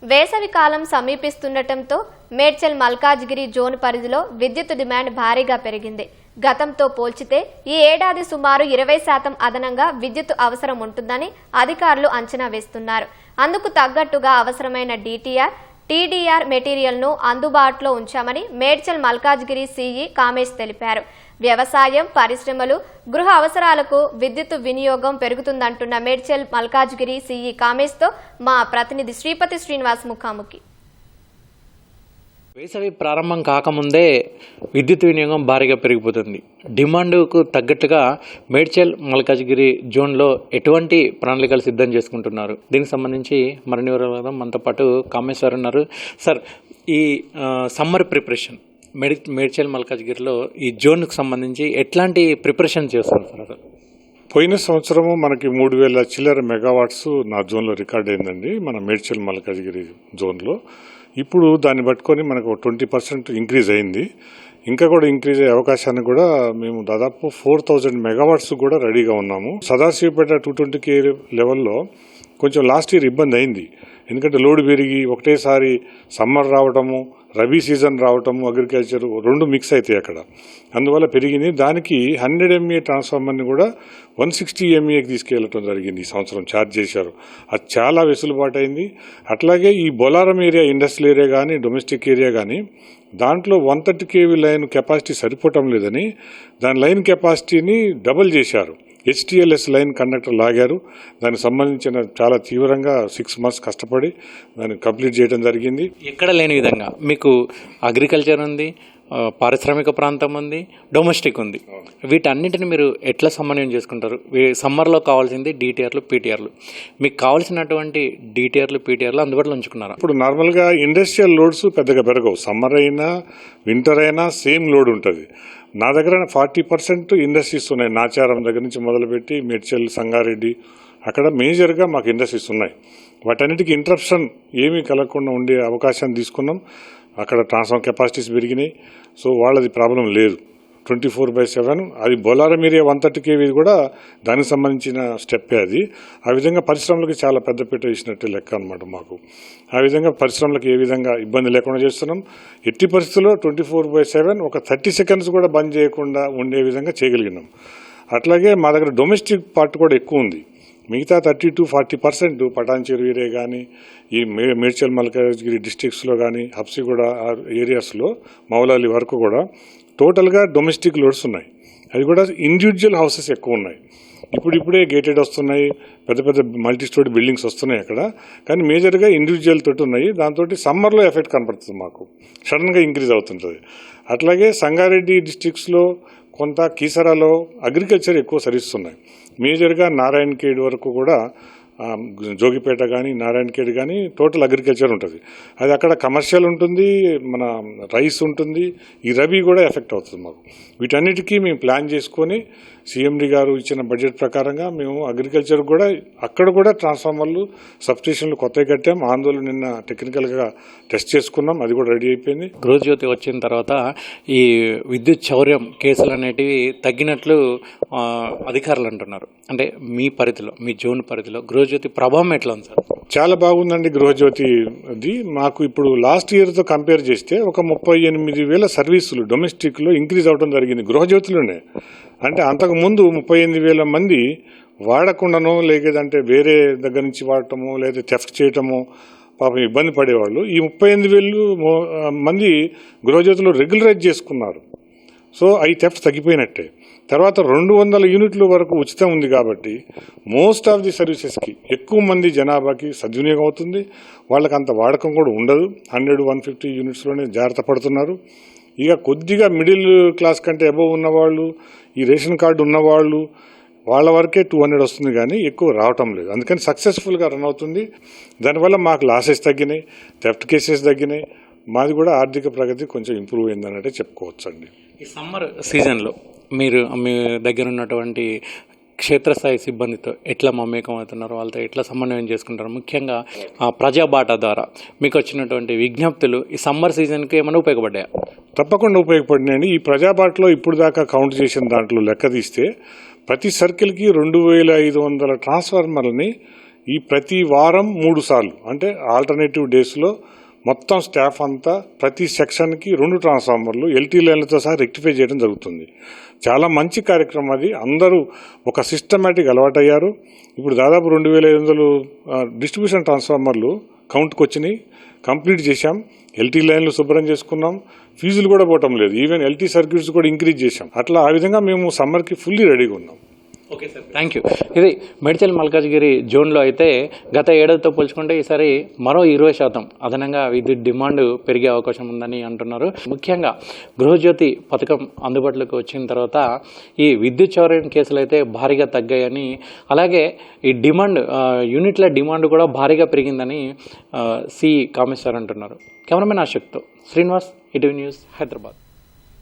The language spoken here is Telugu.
వేసవి కాలం సమీపిస్తుండటంతో మేడ్చల్ మల్కాజ్గిరి జోన్ పరిధిలో విద్యుత్ డిమాండ్ భారీగా పెరిగింది. గతంతో పోల్చితే ఈ ఏడాది సుమారు 20% అదనంగా విద్యుత్ అవసరం ఉంటుందని అధికారులు అంచనా వేస్తున్నారు. అందుకు తగ్గట్టుగా అవసరమైన డిటిఆర్, టీడీఆర్ మెటీరియల్ను అందుబాటులో ఉంచామని మేడ్చల్ మల్కాజ్గిరి సిఈ కామేష్ తెలిపారు. వ్యవసాయం, పరిశ్రమలు, గృహ అవసరాలకు విద్యుత్ వినియోగం పెరుగుతుందంటున్న మేడ్చల్ మల్కాజ్గిరి సిఈ కామేష్తో మా ప్రతినిధి శ్రీపతి శ్రీనివాస్ ముఖాముఖి. వేసవి ప్రారంభం కాకముందే విద్యుత్ వినియోగం భారీగా పెరిగిపోతుంది. డిమాండ్కు తగ్గట్టుగా మేడ్చల్ మల్కాజ్గిరి జోన్లో ఎటువంటి ప్రణాళికలు సిద్ధం చేసుకుంటున్నారు? దీనికి సంబంధించి మరిన్ని వివరాలు మనతో పాటు కామేశ్వర్ ఉన్నారు. సార్, ఈ సమ్మర్ ప్రిపరేషన్ మేడ్చల్ మల్కాజ్గిరిలో ఈ జోన్కు సంబంధించి ఎట్లాంటి ప్రిపరేషన్ చేస్తున్నారు సార్? పోయిన సంవత్సరము మనకి 3000 చిల్లర మెగావాట్స్ నా జోన్లో రికార్డ్ అయిందండి, మన మేడ్చల్ మల్కాజ్గిరి జోన్లో. ఇప్పుడు దాన్ని పట్టుకొని మనకు 20% ఇంక్రీజ్ అయింది. ఇంకా కూడా ఇంక్రీజ్ అయ్యే అవకాశాన్ని కూడా మేము దాదాపు 4000 మెగావాట్స్ కూడా రెడీగా ఉన్నాము. సదాశివపేట 220 kV లెవెల్లో కొంచెం లాస్ట్ ఇయర్ ఇబ్బంది అయింది. ఎందుకంటే లోడ్ పెరిగి ఒకటేసారి సమ్మర్ రావటము, రబీ సీజన్ రావటము, అగ్రికల్చర్ రెండు మిక్స్ అవుతాయి అక్కడ. అందువల్ల పెరిగింది. దానికి 100 MVA ట్రాన్స్ఫార్మర్ని కూడా 160 MVAకి తీసుకెళ్ళటం జరిగింది. ఈ సంవత్సరం ఛార్జ్ చేశారు. అది చాలా వెసులుబాటు అయింది. అట్లాగే ఈ బొలారం ఏరియా, ఇండస్ట్రియల్ ఏరియా కానీ, డొమెస్టిక్ ఏరియా కానీ, దాంట్లో 130 kV లైన్ కెపాసిటీ సరిపోవటం లేదని దాని లైన్ కెపాసిటీని డబుల్ చేశారు. HTLS లైన్ కండక్టర్ లాగారు. దానికి సంబంధించిన చాలా తీవ్రంగా 6 months కష్టపడి దాన్ని కంప్లీట్ చేయడం జరిగింది. ఎక్కడ లేని విధంగా మీకు అగ్రికల్చర్ ఉంది, పారిశ్రామిక ప్రాంతం ఉంది, డొమెస్టిక్ ఉంది. వీటన్నింటిని మీరు ఎట్లా సమన్వయం చేసుకుంటారు? సమ్మర్లో కావాల్సింది డిటిఆర్లు, పీటీఆర్లు. మీకు కావాల్సినటువంటి డిటిఆర్లు, పీటీఆర్లు అందుబాటులో ఉంచుకున్నారు. ఇప్పుడు నార్మల్గా ఇండస్ట్రియల్ లోడ్స్ పెద్దగా పెరగవు. సమ్మర్ అయినా వింటర్ అయినా సేమ్ లోడ్ ఉంటుంది. నా దగ్గర 40% ఇండస్ట్రీస్ ఉన్నాయి. నాచారం దగ్గర నుంచి మొదలుపెట్టి మేడ్చల్, సంగారెడ్డి, అక్కడ మేజర్గా మాకు ఇండస్ట్రీస్ ఉన్నాయి. వాటన్నిటికీ ఇంటరప్షన్ ఏమీ కలగకుండా ఉండే అవకాశాన్ని తీసుకున్నాం. అక్కడ ట్రాన్స్ఫార్మర్ కెపాసిటీస్ పెరిగినాయి. సో వాళ్ళది ప్రాబ్లం లేదు. 24/7 అది బొలారం ఏరియా 130 kV కూడా దానికి సంబంధించిన స్టెప్పే అది. ఆ విధంగా పరిశ్రమలకు చాలా పెద్దపీట వేసినట్టు లెక్క అనమాట మాకు. ఆ విధంగా పరిశ్రమలకు ఏ విధంగా ఇబ్బంది లేకుండా చేస్తున్నాం. ఎట్టి పరిస్థితుల్లో 24/7 ఒక 30 seconds కూడా బంద్ చేయకుండా ఉండే విధంగా చేయగలిగినాం. అట్లాగే మా దగ్గర డొమెస్టిక్ పార్ట్ కూడా ఎక్కువ ఉంది. మిగతా 30 to 40% పటాన్చెరు ఏరియా కానీ, ఈ మేడ్చల్ మల్కాజ్గిరి డిస్ట్రిక్ట్స్లో కానీ, హబ్సిగూడ ఏరియాస్లో, మౌలాలి వరకు కూడా టోటల్గా డొమెస్టిక్ లోడ్స్ ఉన్నాయి. అది కూడా ఇండివిజువల్ హౌసెస్ ఎక్కువ ఉన్నాయి. ఇప్పుడే గేటెడ్ వస్తున్నాయి, పెద్ద పెద్ద మల్టీ స్టోరీ బిల్డింగ్స్ వస్తున్నాయి అక్కడ. కానీ మేజర్గా ఇండివిజువల్ తోటి ఉన్నాయి. దాంతో సమ్మర్లో ఎఫెక్ట్ కనపడుతుంది, మాకు సడన్గా ఇంక్రీజ్ అవుతుంటుంది. అట్లాగే సంగారెడ్డి డిస్ట్రిక్ట్స్లో, కొంత కీసరాలో అగ్రికల్చర్ ఎక్కువ సరిస్తున్నాయి. మేజర్గా నారాయణఖేడ్ వరకు కూడా, జోగిపేట కానీ, నారాయణఖేడ్ కానీ టోటల్ అగ్రికల్చర్ ఉంటుంది. అది అక్కడ కమర్షియల్ ఉంటుంది, మన రైస్ ఉంటుంది. ఈ రబీ కూడా ఎఫెక్ట్ అవుతుంది మాకు. వీటన్నిటికీ మేము ప్లాన్ చేసుకొని సీఎండీ గారు ఇచ్చిన బడ్జెట్ ప్రకారంగా మేము అగ్రికల్చర్ కూడా అక్కడ కూడా ట్రాన్స్ఫార్మర్లు, సబ్స్టేషన్లు కొత్తగా కట్టాం. ఆందోళన నిన్న టెక్నికల్గా టెస్ట్ చేసుకున్నాం, అది కూడా రెడీ అయిపోయింది. గృహజ్యోతి వచ్చిన తర్వాత ఈ విద్యుత్ చౌర్యం కేసులు అనేటివి తగ్గినట్లు అధికారులు అంటున్నారు. అంటే మీ పరిధిలో, మీ జోన్ పరిధిలో గృహజ్యోతి ప్రభావం ఎట్లా ఉంది సార్? చాలా బాగుందండి గృహజ్యోతి. అది మాకు ఇప్పుడు లాస్ట్ ఇయర్తో కంపేర్ చేస్తే ఒక 38,000 సర్వీసులు డొమెస్టిక్లో ఇంక్రీజ్ అవడం జరిగింది గృహజ్యోతిలోనే. అంటే అంతకుముందు 38,000 మంది వాడకుండానో, లేదంటే వేరే దగ్గర నుంచి వాడటమో, లేదా థెఫ్ట్ చేయటమో పాపం ఇబ్బంది పడేవాళ్ళు. ఈ 38,000 మంది గృహజ్యోతిలో రెగ్యులరైజ్ చేసుకున్నారు. సో అవి థెఫ్ట్ తగ్గిపోయినట్టే. తర్వాత 200 యూనిట్ల వరకు ఉచితం ఉంది కాబట్టి మోస్ట్ ఆఫ్ ది సర్వీసెస్కి ఎక్కువ మంది జనాభాకి సద్వినియోగం అవుతుంది. వాళ్ళకి అంత వాడకం కూడా ఉండదు. 100-150 యూనిట్స్లోనే జాగ్రత్త పడుతున్నారు. ఇక కొద్దిగా మిడిల్ క్లాస్ కంటే అబవ్ ఉన్నవాళ్ళు, ఈ రేషన్ కార్డు ఉన్నవాళ్ళు, వాళ్ళ వరకే 200 వస్తుంది, కానీ ఎక్కువ రావటం లేదు. అందుకని సక్సెస్ఫుల్గా రన్ అవుతుంది. దానివల్ల మాకు లాసెస్ తగ్గినాయి, థెఫ్ట్ కేసెస్ తగ్గినాయి. మాది కూడా ఆర్థిక ప్రగతి కొంచెం ఇంప్రూవ్ అయిందన్నట్టే చెప్పుకోవచ్చు అండి. ఈ సమ్మర్ సీజన్లో మీరు మీ దగ్గర ఉన్నటువంటి క్షేత్రస్థాయి సిబ్బందితో ఎట్లా మమేకం అవుతున్నారు, వాళ్ళతో ఎట్లా సమన్వయం చేసుకుంటారు? ముఖ్యంగా ప్రజాబాట ద్వారా మీకు వచ్చినటువంటి విజ్ఞప్తులు ఈ సమ్మర్ సీజన్కి ఏమైనా ఉపయోగపడ్డాయా? తప్పకుండా ఉపయోగపడినాయండి. ఈ ప్రజాబాటలో ఇప్పుడు దాకా కౌంట్ చేసిన దాంట్లో లెక్క తీస్తే ప్రతి సర్కిల్కి 2,500 ట్రాన్స్ఫార్మర్లని ఈ ప్రతి వారం 3 సార్లు అంటే ఆల్టర్నేటివ్ డేస్లో మొత్తం స్టాఫ్ అంతా ప్రతి సెక్షన్కి 2 ట్రాన్స్ఫార్మర్లు ఎల్టీ లైన్లతో సహా రెక్టిఫై చేయడం జరుగుతుంది. చాలా మంచి కార్యక్రమం అది. అందరూ ఒక సిస్టమేటిక్ అలవాటయ్యారు. ఇప్పుడు దాదాపు 2500 డిస్ట్రిబ్యూషన్ ట్రాన్స్ఫార్మర్లు కౌంట్కి వచ్చినాయి, కంప్లీట్ చేశాం. ఎల్టీ లైన్లు శుభ్రం చేసుకున్నాం, ఫీజులు కూడా పోవటం లేదు. ఈవెన్ ఎల్టీ సర్క్యూట్స్ కూడా ఇంక్రీజ్ చేశాం. అట్లా ఆ విధంగా మేము సమ్మర్కి ఫుల్లీ రెడీగా ఉన్నాం. Okay sir, thank you. ఇది మేడ్చల్ మల్కాజ్గిరి జోన్లో అయితే గత ఏడాదితో పోల్చుకుంటే ఈసారి మరో 20% అదనంగా విద్యుత్ డిమాండ్ పెరిగే అవకాశం ఉందని అంటున్నారు. ముఖ్యంగా గృహజ్యోతి పథకం అందుబాటులోకి వచ్చిన తర్వాత ఈ విద్యుత్ చౌర్యం కేసులు అయితే భారీగా తగ్గాయని, అలాగే ఈ డిమాండ్ యూనిట్ల డిమాండ్ కూడా భారీగా పెరిగిందని సి కామేశ్వర్ అంటున్నారు. కెమెరామెన్ అశోక్తో శ్రీనివాస్, ఈటీవీ న్యూస్, హైదరాబాద్.